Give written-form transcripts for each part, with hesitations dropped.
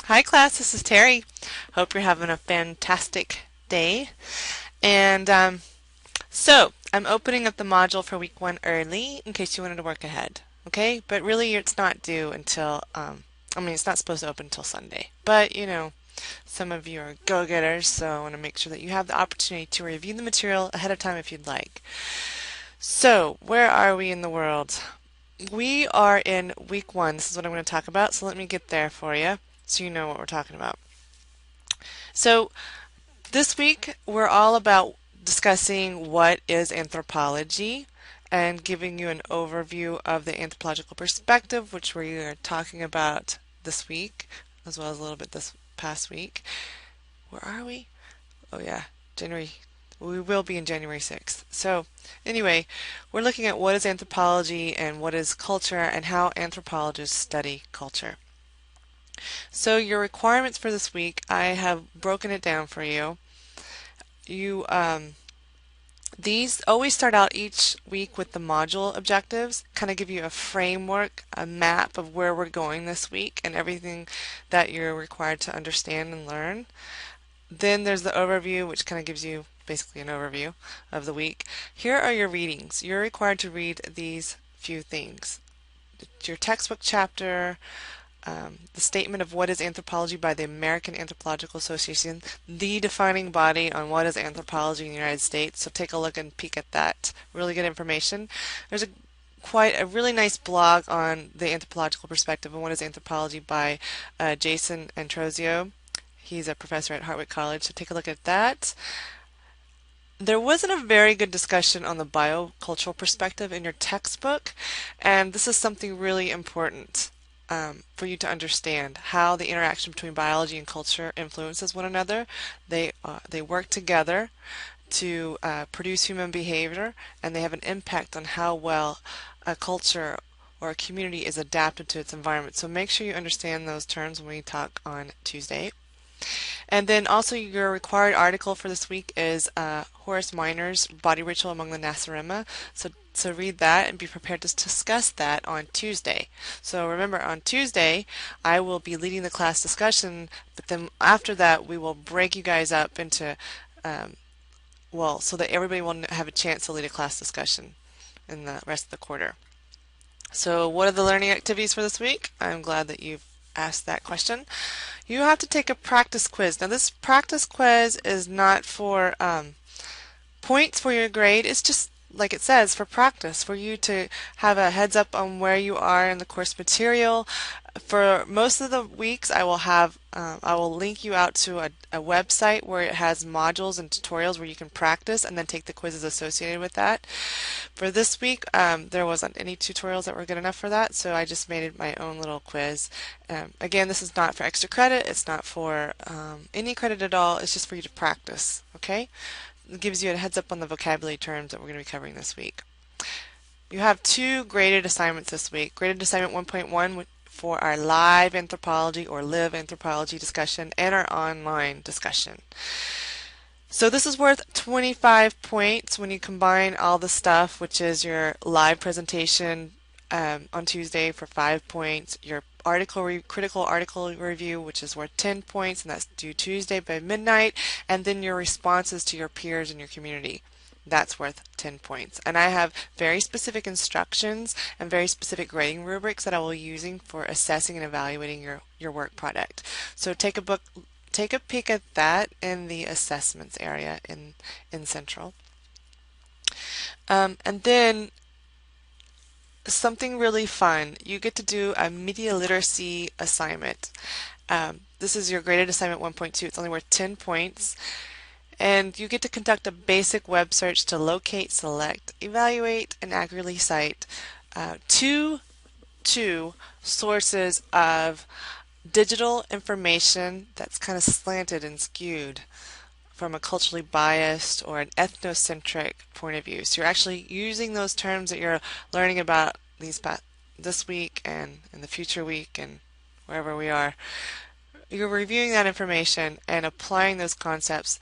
Hi class, this is Terry. Hope you're having a fantastic day. And I'm opening up the module for week 1 early in case you wanted to work ahead. Okay? But really it's not due until, it's not supposed to open until Sunday. But, some of you are go-getters, so I want to make sure that you have the opportunity to review the material ahead of time if you'd like. So, where are we in the world? We are in week 1. This is what I'm going to talk about, so let me get there for you so you know what we're talking about. So, this week we're all about discussing what is anthropology and giving you an overview of the anthropological perspective, which we are talking about this week, as well as a little bit this past week. Where are we? Oh yeah, January. We will be in January 6th. So, anyway, we're looking at what is anthropology and what is culture and how anthropologists study culture. So, your requirements for this week, I have broken it down for you. These always start out each week with the module objectives, kind of give you a framework, a map of where we're going this week and everything that you're required to understand and learn. Then there's the overview, which kind of gives you basically an overview of the week. Here are your readings. You're required to read these few things. Your textbook chapter, the statement of what is anthropology by the American Anthropological Association, the defining body on what is anthropology in the United States. So take a look and peek at that. Really good information. There's quite a really nice blog on the anthropological perspective and what is anthropology by Jason Antrosio. He's a professor at Hartwick College, so take a look at that. There wasn't a very good discussion on the biocultural perspective in your textbook, and this is something really important for you to understand how the interaction between biology and culture influences one another. They work together to produce human behavior, and they have an impact on how well a culture or a community is adapted to its environment. So make sure you understand those terms when we talk on Tuesday. And then also your required article for this week is Horace Miner's Body Ritual Among the Nasarima. So read that and be prepared to discuss that on Tuesday. So remember, on Tuesday I will be leading the class discussion, but then after that we will break you guys up into, so that everybody will have a chance to lead a class discussion in the rest of the quarter. So what are the learning activities for this week? I'm glad that you've asked that question. You have to take a practice quiz. Now this practice quiz is not for points for your grade. It's just like it says, for practice, for you to have a heads up on where you are in the course material. For most of the weeks I will link you out to a website where it has modules and tutorials where you can practice and then take the quizzes associated with that. For this week, there wasn't any tutorials that were good enough for that, so I just made my own little quiz. Again, this is not for extra credit. It's not for any credit at all. It's just for you to practice, okay? It gives you a heads up on the vocabulary terms that we're going to be covering this week. You have 2 graded assignments this week. Graded assignment 1.1 for our live anthropology or live anthropology discussion and our online discussion. So this is worth 25 points when you combine all the stuff, which is your live presentation on Tuesday for 5 points, your critical article review, which is worth 10 points, and that's due Tuesday by midnight, and then your responses to your peers in your community. That's worth 10 points. And I have very specific instructions and very specific grading rubrics that I will be using for assessing and evaluating your work product. So take a peek at that in the assessments area in Central. And then something really fun. You get to do a media literacy assignment. This is your graded assignment 1.2. It's only worth 10 points. And you get to conduct a basic web search to locate, select, evaluate, and accurately cite two sources of digital information that's kind of slanted and skewed from a culturally biased or an ethnocentric point of view. So you're actually using those terms that you're learning about this week and in the future week and wherever we are. You're reviewing that information and applying those concepts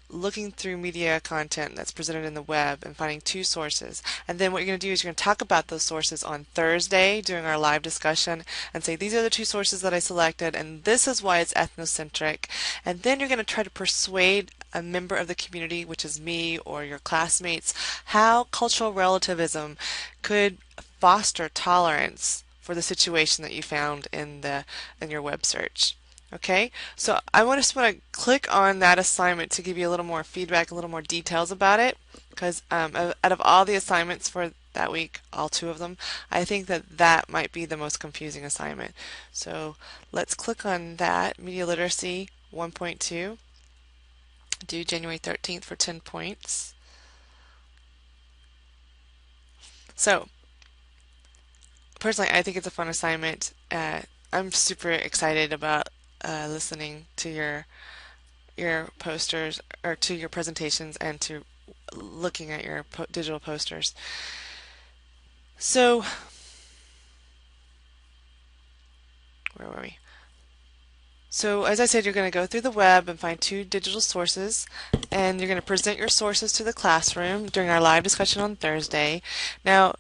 looking through media content that's presented in the web and finding two sources. And then what you're going to do is you're going to talk about those sources on Thursday during our live discussion and say, these are the two sources that I selected, and this is why it's ethnocentric. And then you're going to try to persuade a member of the community, which is me or your classmates, how cultural relativism could foster tolerance for the situation that you found in your web search. Okay, so I just want to click on that assignment to give you a little more feedback, a little more details about it, because out of all the assignments for that week, all two of them, I think that that might be the most confusing assignment. So let's click on that, Media Literacy 1.2, due January 13th for 10 points. So personally, I think it's a fun assignment. I'm super excited about listening to your posters or to your presentations and to looking at your digital posters. So where were we? So as I said, you're going to go through the web and find two digital sources, and you're going to present your sources to the classroom during our live discussion on Thursday. Now,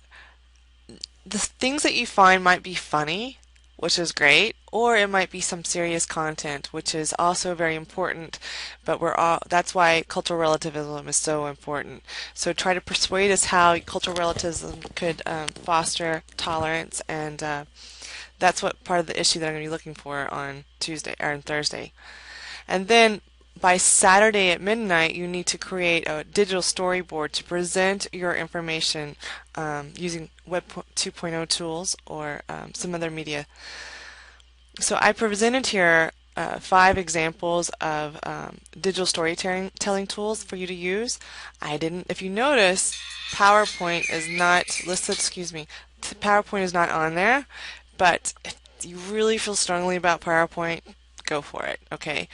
the things that you find might be funny, which is great, or it might be some serious content, which is also very important, but that's why cultural relativism is so important. So try to persuade us how cultural relativism could foster tolerance, and that's what part of the issue that I'm going to be looking for on Tuesday or on Thursday. And then by Saturday at midnight, you need to create a digital storyboard to present your information using Web 2.0 tools or some other media. So I presented here 5 examples of digital storytelling tools for you to use. If you notice, PowerPoint is not listed, PowerPoint is not on there, but if you really feel strongly about PowerPoint, go for it, okay?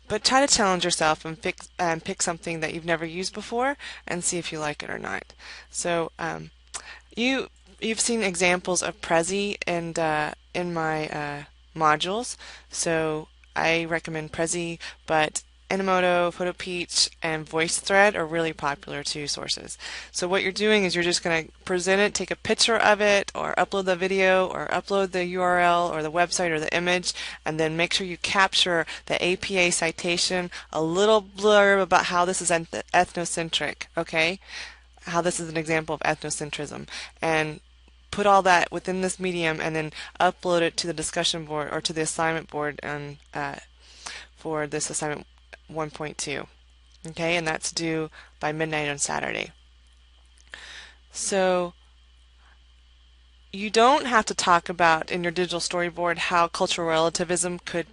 But try to challenge yourself and pick something that you've never used before and see if you like it or not. So you've seen examples of Prezi in my modules. So I recommend Prezi, but Animoto, PhotoPeach, and VoiceThread are really popular too sources. So what you're doing is you're just going to present it, take a picture of it, or upload the video, or upload the URL, or the website, or the image, and then make sure you capture the APA citation, a little blurb about how this is ethnocentric, okay? How this is an example of ethnocentrism, and put all that within this medium, and then upload it to the discussion board or to the assignment board for this assignment 1.2. Okay, and that's due by midnight on Saturday. So you don't have to talk about in your digital storyboard how cultural relativism could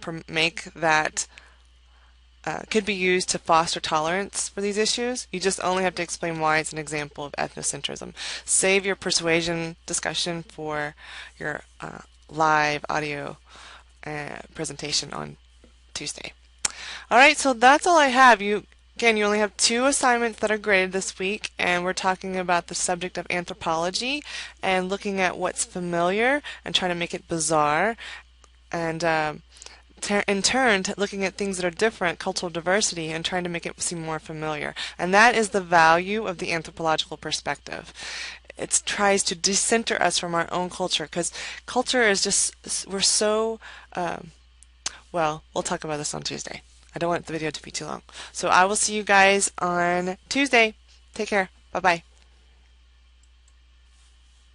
could be used to foster tolerance for these issues. You just only have to explain why it's an example of ethnocentrism. Save your persuasion discussion for your live audio presentation on Tuesday. Alright, so that's all I have. Again, you only have 2 assignments that are graded this week, and we're talking about the subject of anthropology and looking at what's familiar and trying to make it bizarre, and in turn looking at things that are different, cultural diversity, and trying to make it seem more familiar. And that is the value of the anthropological perspective. It tries to decenter us from our own culture, because culture is just, we're so, well, we'll talk about this on Tuesday. I don't want the video to be too long. So I will see you guys on Tuesday. Take care. Bye-bye.